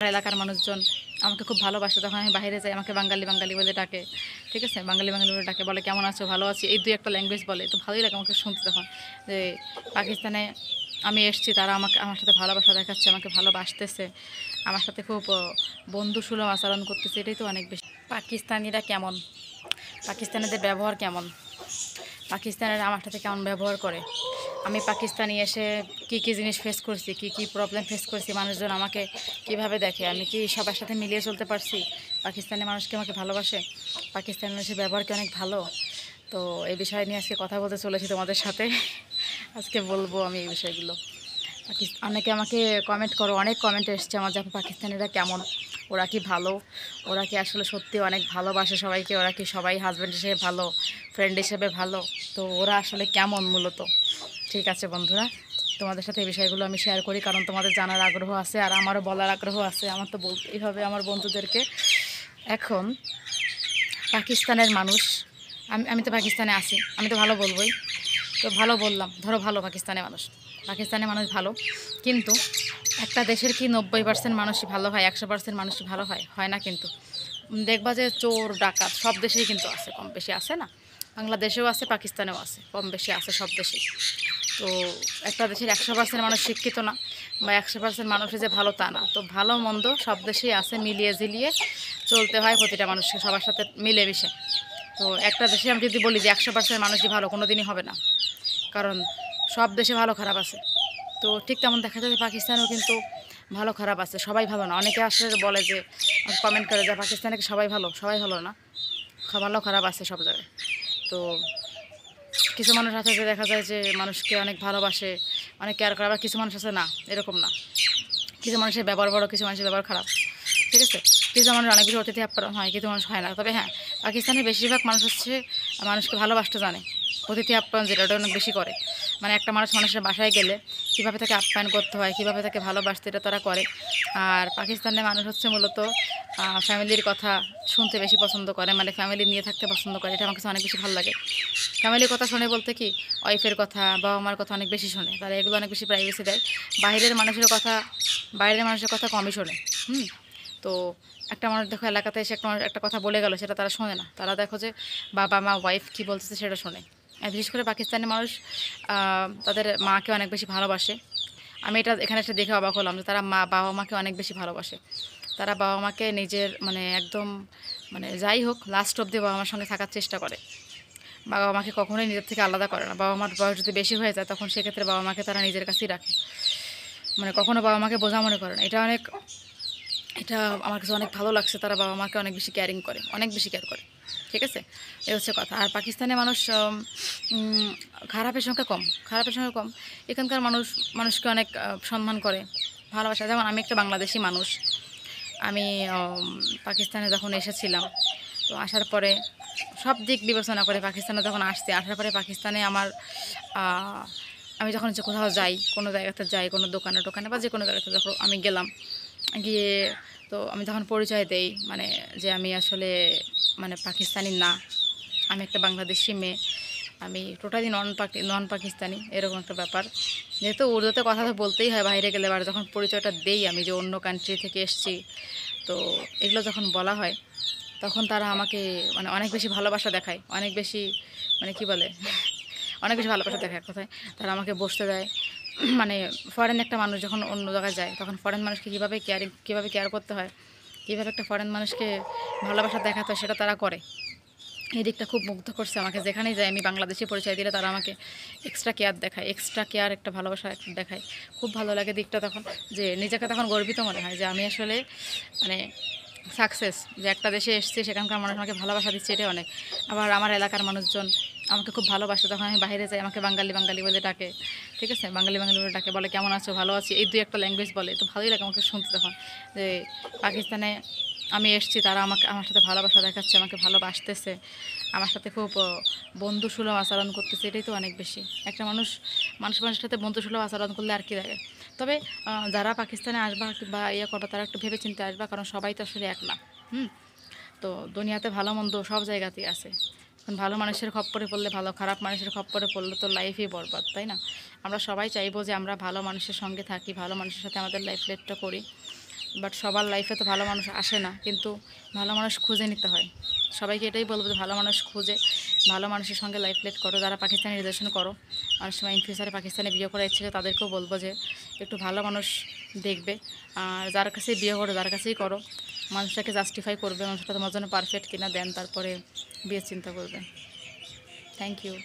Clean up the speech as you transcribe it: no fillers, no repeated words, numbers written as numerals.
আমার এলাকার মানুষজন আমাকে খুব ভালোবাসে। যখন আমি বাইরে যাই আমাকে বাঙালি বাঙালি বলে ডাকে। ঠিক আছে, বাঙালি বাঙালি বলে ডাকে, বলে কেমন আছো, ভালো আছি, এই দুই একটা ল্যাঙ্গুয়েজ বলে। তো ভালোই লাগে আমাকে শুনতে তখন, যে পাকিস্তানে আমি এসেছি, তারা আমাকে আমার সাথে ভালোবাসা দেখাচ্ছে, আমাকে ভালোবাসতেছে, আমার সাথে খুব বন্ধুসুলভ আচরণ করতেছে। এটাই তো অনেক বেশি। পাকিস্তানিরা কেমন, পাকিস্তানিদের ব্যবহার কেমন, পাকিস্তানিরা আমার সাথে কেমন ব্যবহার করে, আমি পাকিস্তানি এসে কি কি জিনিস ফেস করছি, কি কি প্রবলেম ফেস করছি, মানুষজন আমাকে কিভাবে দেখে, আমি কি সবার সাথে মিলিয়ে চলতে পারছি, পাকিস্তানি মানুষকে আমাকে ভালোবাসে, পাকিস্তানি মানুষের ব্যবহার কি অনেক ভালো। তো এই বিষয় নিয়ে আজকে কথা বলতে চলেছি তোমাদের সাথে। আজকে বলবো আমি এই বিষয়গুলো। অনেকে আমাকে কমেন্ট করো, অনেক কমেন্ট এসছে আমার, যে পাকিস্তানিরা কেমন, ওরা কি ভালো, ওরা কি আসলে সত্যি অনেক ভালোবাসে সবাইকে, ওরা কি সবাই হাজব্যান্ড হিসেবে ভালো, ফ্রেন্ড হিসেবে ভালো, তো ওরা আসলে কেমন মূলত। ঠিক আছে বন্ধুরা, তোমাদের সাথে এই বিষয়গুলো আমি শেয়ার করি, কারণ তোমাদের জানার আগ্রহ আছে আর আমারও বলার আগ্রহ আছে, আমার তো বলতেই হবে আমার বন্ধুদেরকে। এখন পাকিস্তানের মানুষ, আমি তো পাকিস্তানে আছি, আমি তো ভালো বলবই, তো ভালো বললাম, ধরো ভালো পাকিস্তানের মানুষ, পাকিস্তানের মানুষ ভালো, কিন্তু একটা দেশের কি 90% মানুষই ভালো হয়, 100% মানুষই ভালো হয়? হয় না কিন্তু। দেখবা যে চোর ডাকাত সব দেশেই কিন্তু আছে, কম বেশি আছে না, বাংলাদেশেও আছে, পাকিস্তানেও আছে, কম বেশি আছে সব দেশেই। তো একটা দেশের 100% মানুষ শিক্ষিত না, বা 100% মানুষের যে ভালো তা না, তো ভালো মন্দ সব দেশেই আছে, মিলিয়ে ঝিলিয়ে চলতে হয় প্রতিটা মানুষকে, সবার সাথে মিলেমিশে। তো একটা দেশে আমি যদি বলি যে 100% মানুষই ভালো, কোনো দিনই হবে না, কারণ সব দেশে ভালো খারাপ আছে। তো ঠিক তেমন দেখা যায় যে পাকিস্তানেও কিন্তু ভালো খারাপ আছে, সবাই ভালো না। অনেকে আসলে বলে যে, কমেন্ট করে যে পাকিস্তানে কি সবাই ভালো, সবাই ভালো না, ভালো খারাপ আছে সব জায়গায়। তো কিছু মানুষ আছে যে দেখা যায় যে মানুষকে অনেক ভালোবাসে, অনেক কেয়ার করে, আবার কিছু মানুষ আছে না, এরকম না, কিছু মানুষের ব্যবহার বড়, কিছু মানুষের ব্যবহার খারাপ। ঠিক আছে, কিছু মানুষ অনেক বেশি অতিথি আপ্যায়ন হয়, কিছু মানুষ হয় না। তবে হ্যাঁ, পাকিস্তানের বেশিরভাগ মানুষ হচ্ছে মানুষকে ভালোবাসতে জানে, অতিথি আপ্যায়ন যেটা ওটা অনেক বেশি করে। মানে একটা মানুষের বাসায় গেলে কীভাবে তাকে আপ্যায়ন করতে হয়, কীভাবে তাকে ভালোবাসতে, এটা তারা করে। আর পাকিস্তানের মানুষ হচ্ছে মূলত ফ্যামিলির কথা শুনতে বেশি পছন্দ করে, মানে ফ্যামিলি নিয়ে থাকতে পছন্দ করে, এটা আমার কাছে অনেক বেশি ভালো লাগে। ফ্যামিলির কথা শোনে বলতে কি, ওয়াইফের কথা, বাবা মার কথা অনেক বেশি শোনে, তারা এগুলো অনেক বেশি প্রাইভেসি দেয়। বাইরের মানুষের কথা কমই শোনে। তো একটা মানুষ দেখো এলাকাতে এসে একটা কথা বলে গেল, সেটা তারা শোনে না, তারা দেখো যে বাবা মা ওয়াইফ কী বলতেছে সেটা শোনে। আর বিশেষ করে পাকিস্তানি মানুষ তাদের মাকে অনেক বেশি ভালোবাসে। আমি এটা এখানে এসে দেখে অবাক হলাম যে তারা বাবা মাকে অনেক বেশি ভালোবাসে। তারা বাবা মাকে নিজের মানে একদম মানে যাই হোক লাস্ট অবধি বাবা মার সঙ্গে থাকার চেষ্টা করে। বাবা মাকে কখনোই নিজের থেকে আলাদা করে না। বাবা মার বয়স যদি বেশি হয়ে যায় তখন সেক্ষেত্রে বাবা মাকে তারা নিজের কাছেই রাখে, মানে কখনো বাবা মাকে বোঝা মনে করে না। এটা আমার কাছে অনেক ভালো লাগছে, তারা বাবা মাকে অনেক বেশি কেয়ারিং করে, অনেক বেশি কেয়ার করে। ঠিক আছে, এ হচ্ছে কথা। আর পাকিস্তানের মানুষ খারাপের সংখ্যা কম, খারাপের সংখ্যা কম। এখানকার মানুষকে অনেক সম্মান করে, ভালোবাসা। যেমন আমি একটা বাংলাদেশি মানুষ, আমি পাকিস্তানে যখন এসেছিলাম, তো আসার পরে সব দিক বিবেচনা করে পাকিস্তানে যখন আসার পরে পাকিস্তানে আমার আমি যখন কোথাও যাই, কোনো জায়গাতে যাই, কোনো দোকানে বা যে কোনো জায়গাতে যখন আমি গেলাম, গিয়ে তো আমি তখন পরিচয় দেই, মানে যে আমি আসলে মানে পাকিস্তানি না, আমি একটা বাংলাদেশি মেয়ে, আমি টোটালি নন পাকিস্তানি, এরকম একটা ব্যাপার। যেহেতু উর্দুতে কথা তো বলতেই হয় বাইরে গেলে, আর যখন পরিচয়টা দেই আমি যে অন্য কান্ট্রি থেকে এসেছি, তো এগুলো যখন বলা হয় তখন তারা আমাকে মানে অনেক বেশি ভালোবাসা দেখায়, অনেক বেশি মানে কি বলে অনেক বেশি ভালোবাসা দেখায় কোথায়, তারা আমাকে বসতে দেয়। মানে ফরেন একটা মানুষ যখন অন্য জায়গায় যায় তখন ফরেন মানুষকে কীভাবে কেয়ার করতে হয়, কীভাবে একটা ফরেন মানুষকে ভালোবাসা দেখাতে হয়, সেটা তারা করে। এই দিকটা খুব মুগ্ধ করছে আমাকে। যেখানেই যাই আমি বাংলাদেশি পরিচয় দিলে তারা আমাকে এক্সট্রা কেয়ার দেখায়, এক্সট্রা কেয়ার একটা ভালোবাসা দেখায়। খুব ভালো লাগে দিকটা তখন, যে নিজেকে তখন গর্বিত মনে হয় যে আমি আসলে মানে সাকসেস, যে একটা দেশে এসেছি সেখানকার মানুষ আমাকে ভালোবাসা দিচ্ছে, এটাই অনেক। আবার আমার এলাকার মানুষজন আমাকে খুব ভালোবাসে, যখন আমি বাইরে যাই আমাকে বাঙালি বাঙালি বলে ডাকে। ঠিক আছে, বাঙালি বাঙালি বলে ডাকে, বলে কেমন আছো, ভালো আছি, এই দুই একটা ল্যাঙ্গুয়েজ বলে। তো ভালোই লাগে আমাকে শুনতে তখন, যে পাকিস্তানে আমি এসেছি, তারা আমার সাথে ভালোবাসা দেখাচ্ছে, আমাকে ভালোবাসতেছে, আমার সাথে খুব বন্ধুসুলভ আচরণ করতেছে, এটাই তো অনেক বেশি। একটা মানুষের সাথে বন্ধুসুলভ আচরণ করলে আর কি লাগে। তবে যারা পাকিস্তানে আসবা বা ইয়ে করবা তারা একটু ভেবে চিন্তে আসবা, কারণ সবাই তো আসলে এক না। তো দুনিয়াতে ভালো মন্দ সব জায়গাতেই আছে। এখন ভালো মানুষের খপ্পরে পড়লে ভালো, খারাপ মানুষের খপ্পরে পড়লে তো লাইফই বরবাদ, তাই না? আমরা সবাই চাইবো যে আমরা ভালো মানুষের সঙ্গে থাকি, ভালো মানুষের সাথে আমাদের লাইফ লিডটা করি। বাট সবার লাইফে তো ভালো মানুষ আসে না, কিন্তু ভালো মানুষ খুঁজে নিতে হয়। সবাইকে এটাই বলবো যে ভালো মানুষ খুঁজে ভালো মানুষের সঙ্গে লাইফ লিড করো। যারা পাকিস্তানি রিলেশন করো, অনেক সময় ইন ফিউচারে পাকিস্তানে বিয়ে করার ইচ্ছে, তাদেরকেও বলবো যে একটু ভালো মানুষ দেখবে। আর যার কাছে বিয়ে করো, যার কাছেই করো, মানুষটাকে জাস্টিফাই করবে, মানুষটা তোমার জন্য পারফেক্ট কিনা, দেন তারপরে বিয়ের চিন্তা করবে। Thank you.